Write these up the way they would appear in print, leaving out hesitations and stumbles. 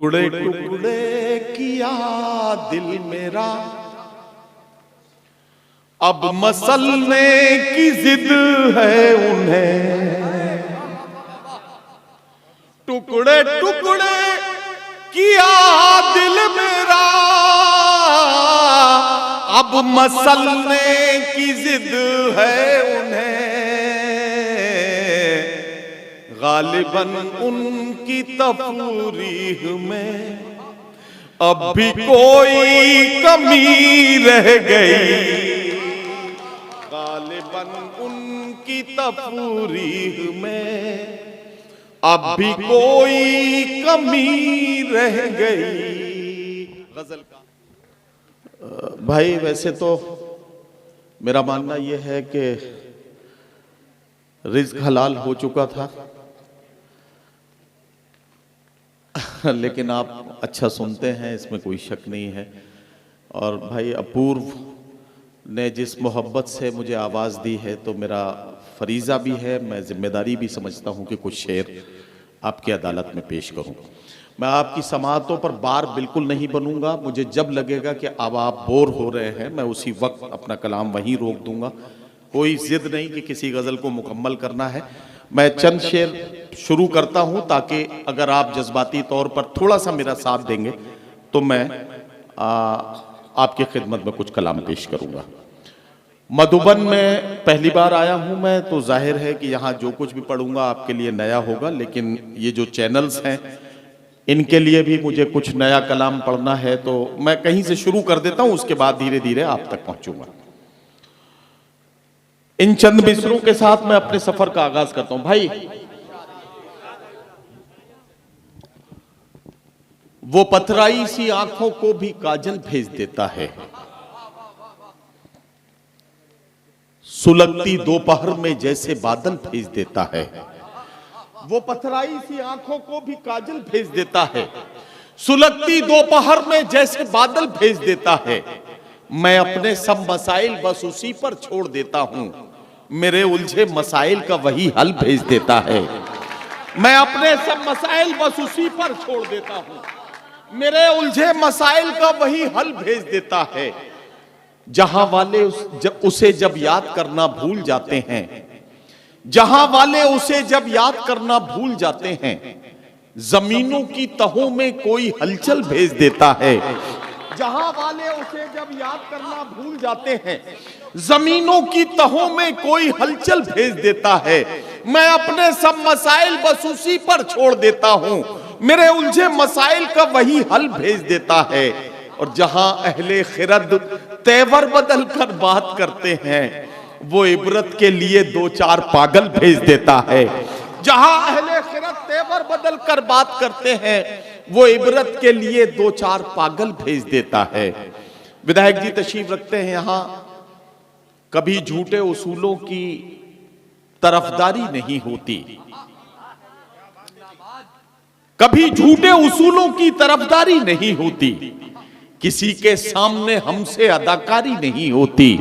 टुकड़े टुकड़े किया दिल मेरा, अब मसलने की जिद है उन्हें। टुकड़े टुकड़े किया दिल मेरा, अब मसलने की जिद है उन्हें। गालिबन उनकी तफरीह में अब भी कोई कमी रह गई। गालिबन उनकी तफरीह में अब भी कोई कमी रह गई। गजल का भाई, वैसे तो मेरा मानना यह है कि रिज़्क हलाल हो चुका था, लेकिन आप अच्छा सुनते हैं, इसमें कोई शक नहीं है। और भाई अपूर्व ने जिस मोहब्बत से मुझे आवाज़ दी है, तो मेरा फरीज़ा भी है, मैं जिम्मेदारी भी समझता हूं कि कुछ शेर आपकी अदालत में पेश करूं। मैं आपकी समाअतों पर बार बिल्कुल नहीं बनूंगा। मुझे जब लगेगा कि अब आप बोर हो रहे हैं, मैं उसी वक्त अपना कलाम वहीं रोक दूंगा। कोई जिद नहीं कि किसी गज़ल को मुकम्मल करना है। मैं चंद शेर शुरू करता हूं, ताकि अगर आप जज्बाती तौर पर थोड़ा सा मेरा साथ देंगे तो मैं आपकी खिदमत में कुछ कलाम पेश करूंगा। मधुबन में पहली बार आया हूं मैं, तो जाहिर है कि यहाँ जो कुछ भी पढ़ूंगा आपके लिए नया होगा, लेकिन ये जो चैनल्स हैं इनके लिए भी मुझे कुछ नया कलाम पढ़ना है, तो मैं कहीं से शुरू कर देता हूं, उसके बाद धीरे धीरे आप तक पहुंचूंगा। इन चंद मिसरों के साथ मैं अपने सफर का आगाज करता हूं। भाई, वो पथराई सी आंखों को भी काजल भेज देता है, सुलगती दोपहर में जैसे बादल भेज देता है। वो पथराई सी आंखों को भी काजल भेज देता है, सुलगती दोपहर में जैसे बादल भेज देता है। मैं अपने सब मसाइल बस उसी पर छोड़ देता हूं, मेरे उलझे मसाइल का वही हल भेज देता है। मैं अपने सब मसाइल बस उसी पर छोड़ देता हूं, मेरे उलझे मसाइल का वही हल भेज देता है। जहां वाले उसे जब याद करना भूल जाते हैं, जहां वाले उसे जब याद करना भूल जाते हैं, जमीनों की तहों में कोई हलचल भेज देता है। जहां वाले उसे जब याद करना भूल जाते हैं, जमीनों की तहों में कोई हलचल भेज देता है। मैं अपने सब मसाइल बस उसी पर छोड़ देता हूं, मेरे उलझे मसाइल का वही हल भेज देता है। और जहां अहले खिरद तेवर बदल कर बात करते हैं, वो इबरत के लिए दो चार पागल भेज देता है। जहां अहले खिरद तेवर बदल कर बात करते हैं, वो इबरत के लिए दो चार पागल भेज देता है। विधायक जी तशरीफ रखते हैं यहां। कभी झूठे उसूलों की तरफदारी नहीं होती, कभी झूठे उसूलों की तरफदारी नहीं होती, किसी के सामने हमसे अदाकारी नहीं होती।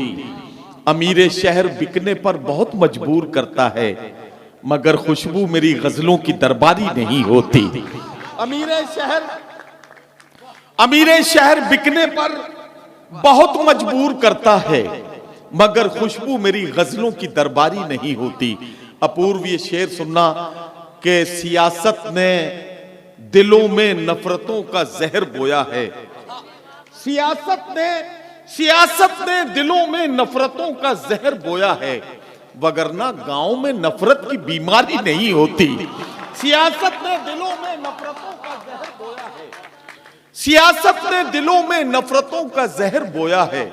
अमीर शहर बिकने पर बहुत मजबूर करता है, मगर खुशबू मेरी गजलों की दरबारी नहीं होती। अमीर शहर बिकने पर बहुत मजबूर करता है, मगर खुशबू मेरी गजलों की दरबारी नहीं होती। अपूर्व ये शेर सुनना कि सियासत ने दिलों में नफरतों का जहर बोया है। सियासत ने दिलों में नफरतों का जहर बोया है, वगरना गांव में नफरत की बीमारी नहीं होती। सियासत ने दिलों में नफरतों का जहर बोया है, सियासत ने दिलों में नफरतों का जहर बोया है,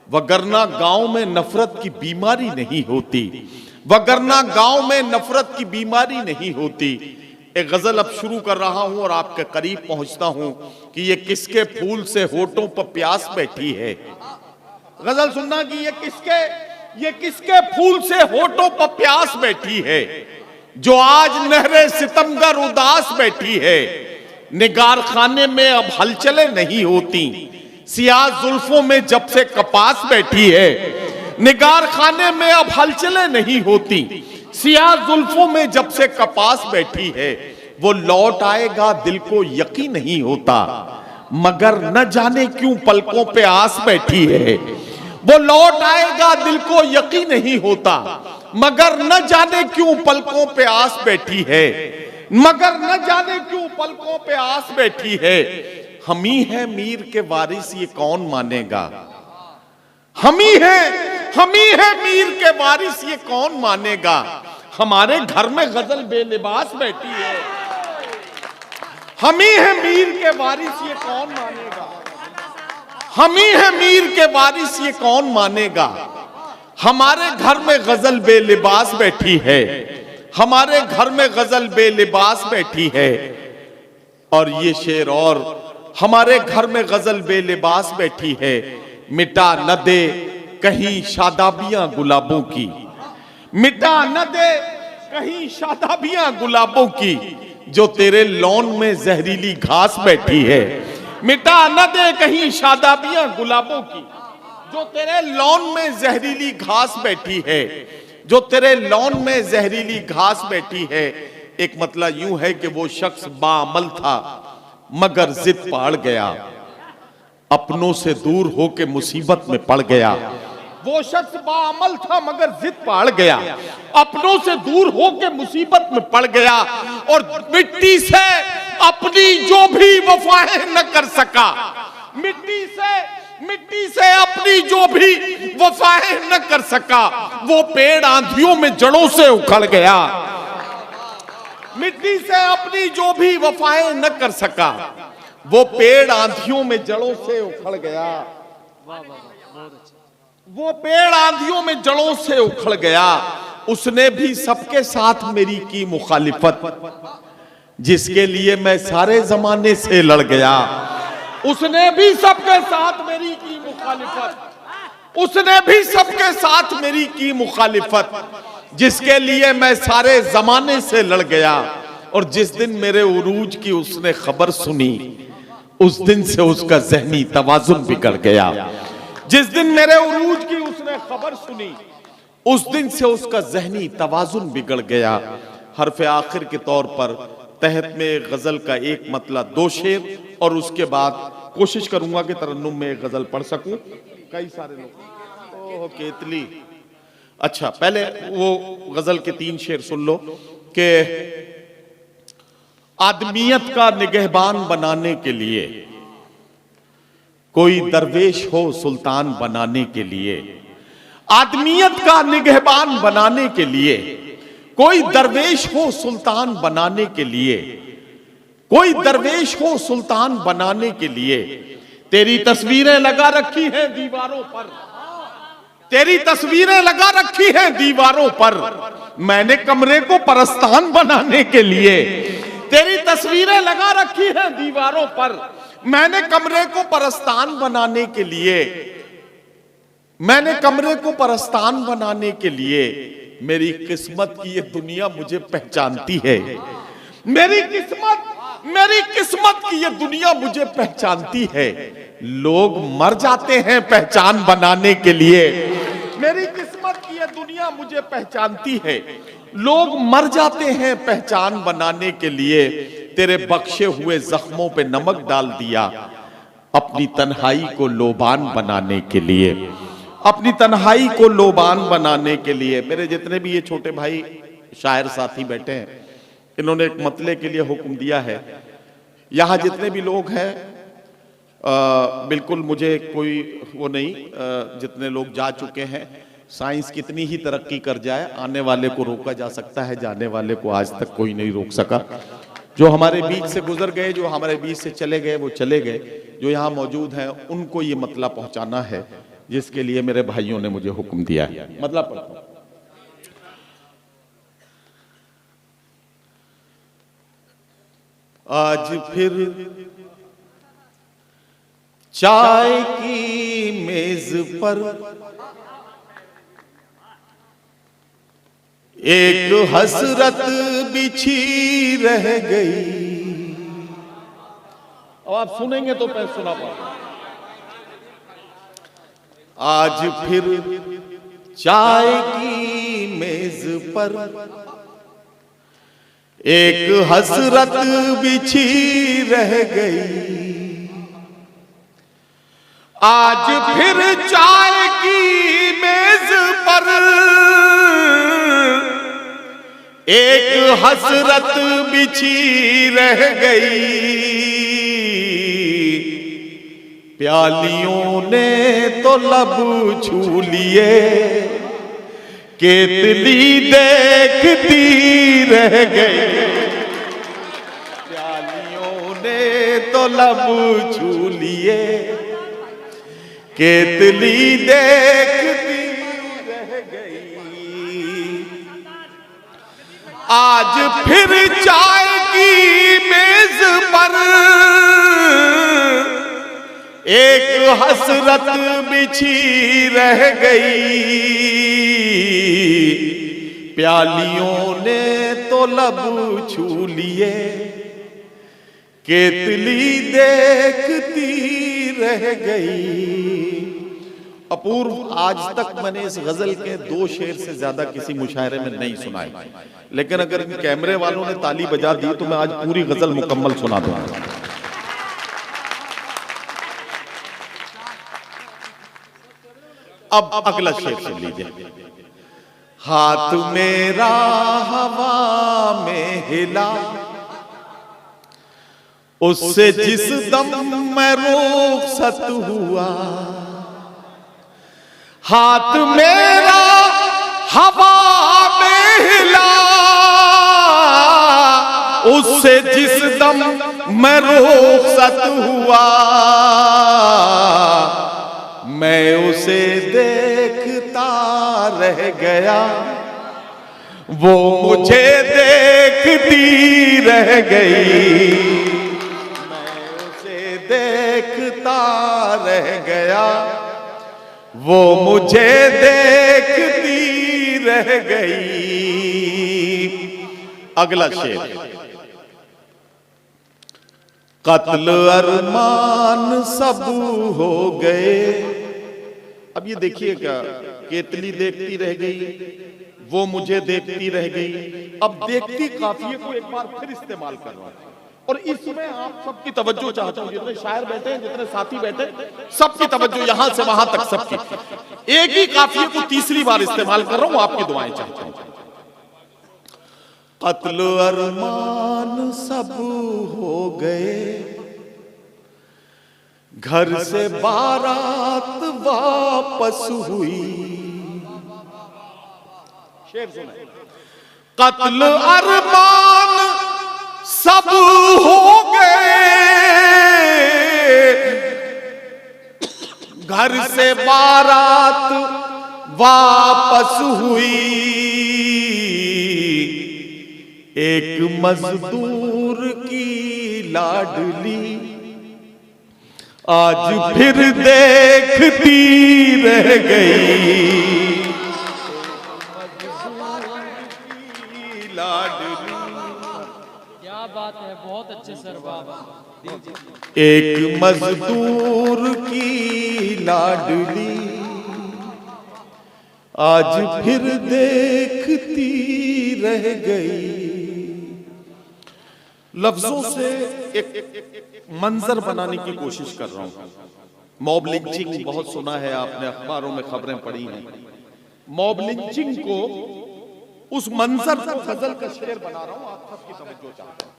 वगरना गांव में नफरत की बीमारी नहीं होती, वगरना गांव में नफरत की बीमारी नहीं होती। एक गजल अब शुरू कर रहा हूं और आपके करीब पहुंचता हूं कि ये किसके फूल से होठों पर प्यास बैठी है। गजल सुनना कि ये किसके फूल से होठों पर प्यास बैठी है, जो आज नहरे सितमगर उदास बैठी है। निगार खाने में अब हलचलें नहीं होती, सियाह जुल्फों में जब से कपास बैठी है। निगार खाने में अब हलचलें नहीं होती, सियाह जुल्फों में जब से कपास बैठी है। वो लौट आएगा दिल को यकीन नहीं होता, मगर न जाने क्यों पलकों पे आस बैठी है। वो लौट आएगा दिल को यकीन नहीं होता, मगर न जाने क्यों पलकों पे आस बैठी है, मगर न जाने क्यों पलकों पे आस बैठी है। हम ही है मीर के वारिस ये कौन मानेगा, हम ही है मीर के वारिस ये कौन मानेगा। हमारे घर में गजल बेलिबास बैठी है, हम ही है मीर के वारिस ये कौन मानेगा, हम ही है मीर के वारिस ये कौन मानेगा। हमारे घर में गजल बेलिबास बैठी है, हमारे घर में गजल बेलिबास बैठी है। और ये शेर और, हमारे घर में गजल बेलिबास बैठी है, मिटा न दे कहीं शादाबियां गुलाबों की, मिटा न दे कहीं शादाबियां गुलाबों की, जो तेरे लॉन में जहरीली घास बैठी है। मिटा न दे कहीं शादाबियां गुलाबों की, जो तेरे लॉन में जहरीली घास बैठी है, जो तेरे लॉन में जहरीली घास बैठी है। एक मतलब यूं है कि वो शख्स बाअमल था मगर जिद पाड़ गया, अपनों से दूर होके मुसीबत में पड़ गया। वो शख्स बाअमल था मगर जिद पाड़ गया, अपनों से दूर होके मुसीबत में पड़ गया। और मिट्टी से अपनी जो भी वफाएं न कर सका, मिट्टी से अपनी जो भी वफाएं न कर सका, वो पेड़ आंधियों में जड़ों से उखड़ गया। मिट्टी से अपनी जो भी वफाएं न कर सका, वो पेड़ आंधियों में जड़ों से उखड़ गया। वो पेड़ आंधियों में जड़ों से उखड़ गया। उसने भी सबके साथ मेरी की मुखालिफत, जिसके लिए मैं सारे जमाने से लड़ गया। उसने भी सबके साथ मेरी की मुखालिफत, उसने भी सबके साथ मेरी की मुखालिफत, जिसके लिए मैं सारे जमाने से लड़ गया। और जिस दिन मेरे उरूज की उसने खबर सुनी, उस दिन से उसका ज़हनी तवाज़ुन बिगड़ गया। जिस दिन मेरे उरूज की उसने खबर सुनी, उस दिन से उसका ज़हनी तवाज़ुन बिगड़ गया। हर्फ आखिर के तौर पर तहत में गजल का एक मतलब 2 शेर, और उसके बाद कोशिश करूंगा कि तरन्नुम में एक गजल पढ़ सकूं। कई सारे लोग ओह केतली, अच्छा पहले वो गजल के 3 शेर सुन लो कि आदमियत का निगहबान बनाने के लिए कोई दरवेश हो सुल्तान बनाने के लिए, आदमियत का निगहबान बनाने के लिए कोई दरवेश हो सुल्तान बनाने के लिए, कोई दरवेश हो सुल्तान बनाने के लिए। तेरी तस्वीरें लगा रखी हैं दीवारों पर, तेरी तस्वीरें लगा रखी हैं दीवारों पर, मैंने कमरे को परस्तान बनाने के लिए। तेरी तस्वीरें लगा रखी हैं दीवारों पर, मैंने कमरे को परस्तान बनाने के लिए, मैंने कमरे को परस्तान बनाने के लिए। मेरी किस्मत की ये दुनिया मुझे पहचानती है, मेरी किस्मत की ये दुनिया मुझे पहचानती है। लोग मर जाते हैं पहचान बनाने के लिए। मेरी किस्मत की ये दुनिया मुझे पहचानती है, लोग मर जाते हैं पहचान बनाने के लिए। तेरे बख्शे हुए जख्मों पे नमक डाल दिया, अपनी तन्हाई को लोबान बनाने के लिए, अपनी तन्हाई को लोबान बनाने के लिए। मेरे जितने भी ये छोटे भाई शायर साथी बैठे हैं, इन्होंने एक मतले के लिए हुक्म दिया है। यहाँ जितने भी लोग हैं, बिल्कुल मुझे कोई वो नहीं, जितने लोग जा चुके हैं, साइंस कितनी ही तरक्की कर जाए, आने वाले को रोका जा सकता है, जाने वाले को आज तक कोई नहीं रोक सका। जो हमारे बीच से गुजर गए, जो हमारे बीच से चले गए, वो चले गए। जो यहाँ मौजूद हैं उनको ये मतला पहुंचाना है, जिसके लिए मेरे भाइयों ने मुझे हुक्म दिया है। मतलब पढ़ता हूं। आज फिर चाय की मेज पर एक हसरत बिछी रह गई। अब आप सुनेंगे तो मैं सुना पाऊंगा। आज फिर चाय की मेज पर एक हसरत बिछी रह गई। आज फिर चाय की मेज पर एक हसरत बिछी रह गई। प्यालियों ने तो लब छू लिए, केतली देखती रह गई। प्यालियों ने तो लब छू लिए, केतली देखती रह गई। आज फिर चाय की मेज पर एक हसरत बिछी रह गई। प्यालियों ने तो लब छू लिए, केतली देखती रह गई। अपूर्व, आज तक मैंने इस गजल के 2 शेर से ज्यादा किसी मुशायरे में नहीं सुनाए, लेकिन अगर कैमरे वालों ने ताली बजा दी तो मैं आज पूरी गजल मुकम्मल सुना दूंगा। अब अगला शेर सुन लीजिए। हाथ मेरा हवा में हिला, उससे जिस दम मैं रुखसत हुआ। हाथ मेरा हवा में हिला, उससे जिस दम मैं रुखसत हुआ। मैं उसे देखता रह गया, वो मुझे देखती रह गई। मैं उसे देखता रह गया, वो मुझे देखती रह गई। अगला शेर। कत्ल अरमान सब हो गए। अब ये देखिए, क्या केतली देखती रह गई, वो मुझे देखती रह गई। अब देखती काफिये को एक बार फिर इस्तेमाल कर रहा हूं, और इसमें आप सबकी तवज्जो चाहता हूं। जितने शायर बैठे हैं, जितने साथी बैठे, सबकी तवज्जो यहां से वहां तक सबकी। एक ही काफिये को तीसरी बार इस्तेमाल कर रहा हूं, आपकी दुआएं चाहता हूं। कत्ल अरमान सब हो गए, घर से बारात वापस हुई। शेर सुना। कत्ल अरमान सब हो गए, घर से बारात वापस हुई। एक मजदूर की लाडली आज फिर देखती रह गई। लाडली, क्या बात है, बहुत अच्छे सर बाबा। एक मजदूर की लाडली आज फिर देखती रह गई। लफ्जों से एक मंजर बनाने की कोशिश कर रहा हूं। मॉब लिंचिंग बहुत सुना है आपने, अखबारों में खबरें पढ़ी हैं। मॉब लिंचिंग को, उस मंजर को गजल का शेर बना रहा हूं, आप सबकी तवज्जो चाहता हूं।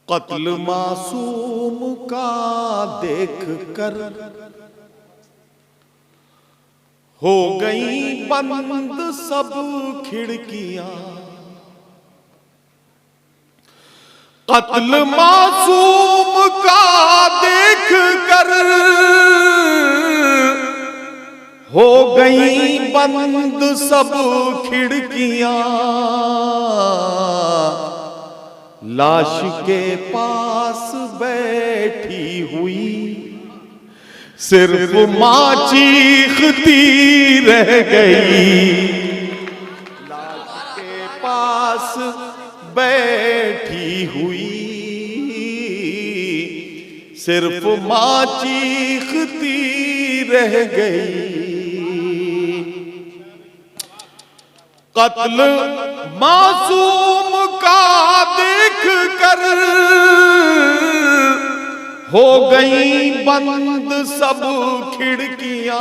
कत्ल मासूम का देख कर हो गई बंद सब खिड़कियां। कत्ल मासूम का देख कर हो गई बंद सब खिड़कियां। लाश के पास बैठी हुई सिर्फ मां चीखती रह गई। लाश के पास बैठी हुई सिर्फ मां चीखती रह गई। कत्ल मासूम का देख कर हो गई बंद सब खिड़कियां,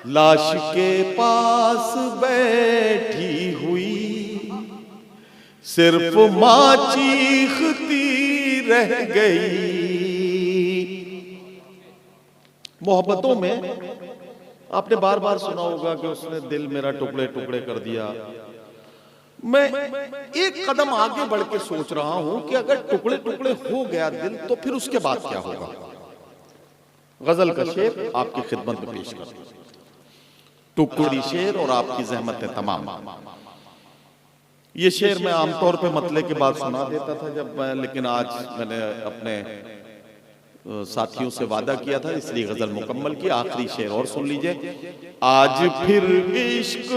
लाश के पास बैठी हुई सिर्फ मां चीखती रह गई। मोहब्बतों में आपने बार बार सुना होगा कि उसने दिल मेरा टुकड़े टुकड़े कर दिया। मैं एक कदम आगे बढ़ के सोच रहा हूं कि अगर टुकड़े टुकड़े हो गया दिल तो फिर उसके बाद क्या होगा। गजल का शेर आपकी खिदमत में पेश कर, टुकड़ी शेर और आपकी ज़हमत तमाम। ये शेर मैं आमतौर पे मतले के बाद सुना देता था जब मैं, लेकिन आज मैंने अपने साथियों से वादा किया था इसलिए गजल मुकम्मल की। आखिरी शेर और सुन लीजिए। आज फिर इश्क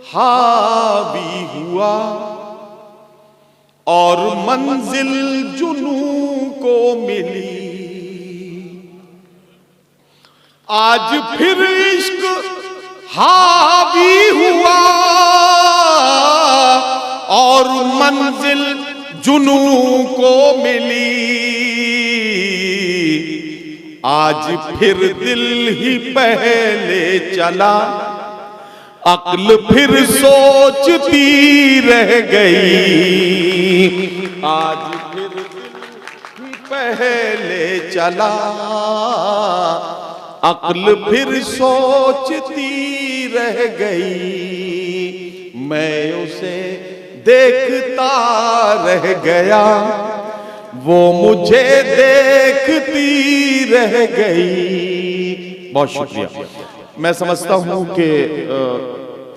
हावी हुआ और मंजिल जुनू को मिली, आज फिर इश्क हावी हुआ और मंजिल जुनू को मिली, आज फिर दिल ही पहले चला, अक्ल फिर सोचती रह गई, आज फिर दिल ही पहले चला, अक्ल फिर सोचती रह गई। मैं उसे देखता रह गया, वो मुझे देखती रह गई। बहुत शुक्रिया। मैं समझता हूं कि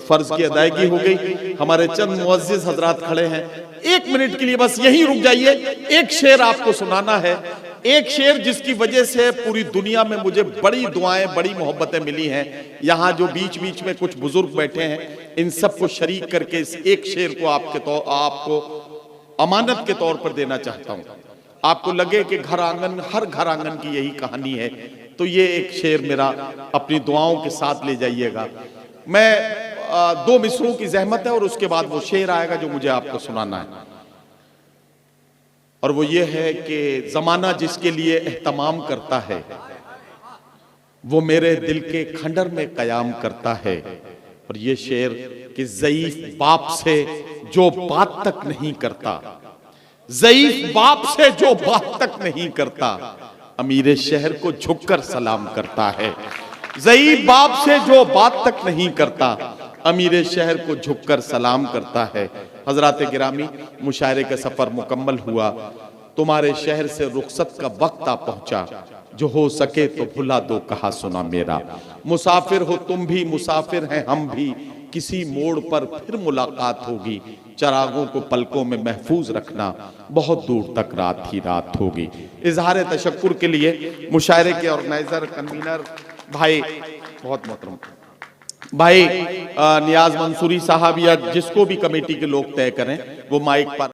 फर्ज की अदायगी हो गई। हमारे चंद मुअज्जिज हजरात खड़े हैं, 1 मिनट के लिए बस यहीं रुक जाइए। एक शेर आपको सुनाना है, एक शेर जिसकी वजह से पूरी दुनिया में मुझे बड़ी दुआएं, बड़ी मोहब्बतें मिली हैं। यहाँ जो बीच बीच में कुछ बुजुर्ग बैठे हैं, इन सबको शरीक करके इस एक शेर को आपको अमानत के तौर पर देना चाहता हूँ। आपको लगे कि घर आंगन, हर घर आंगन की यही कहानी है, तो ये एक शेर मेरा अपनी दुआओं के साथ ले जाइएगा। मैं 2 मिसरों की ज़हमत है और उसके बाद वो शेर आएगा जो मुझे आपको सुनाना है, और वो ये है कि जमाना जिसके लिए एहतमाम करता है वो मेरे दिल के खंडर में कयाम करता है। और ये शेर कि ज़ईफ बाप से जो बात तक नहीं करता, ज़ईफ बाप से जो बात तक नहीं करता, अमीर शहर को झुककर सलाम करता है। ज़ईफ बाप से जो बात तक नहीं करता, अमीर शहर को झुककर सलाम करता है। हजरात गिरामी, मुशायरे का सफर मुकम्मल हुआ, तुम्हारे शहर से रुखसत का वक्त आ पहुंचा, जो हो सके तो भुला दो कहा सुना मेरा। मुसाफिर हो तुम भी, मुसाफिर हैं हम भी, किसी मोड़ पर फिर मुलाकात होगी, चरागों को पलकों में महफूज रखना, बहुत दूर तक रात ही रात होगी। इजहार तशक्कुर के लिए मुशायरे के ऑर्गेनाइजर, कन्वीनर भाई, बहुत मोहतरम भाई नियाज मंसूरी साहब, या जिसको भी कमेटी के लोग तय करें, वो माइक पर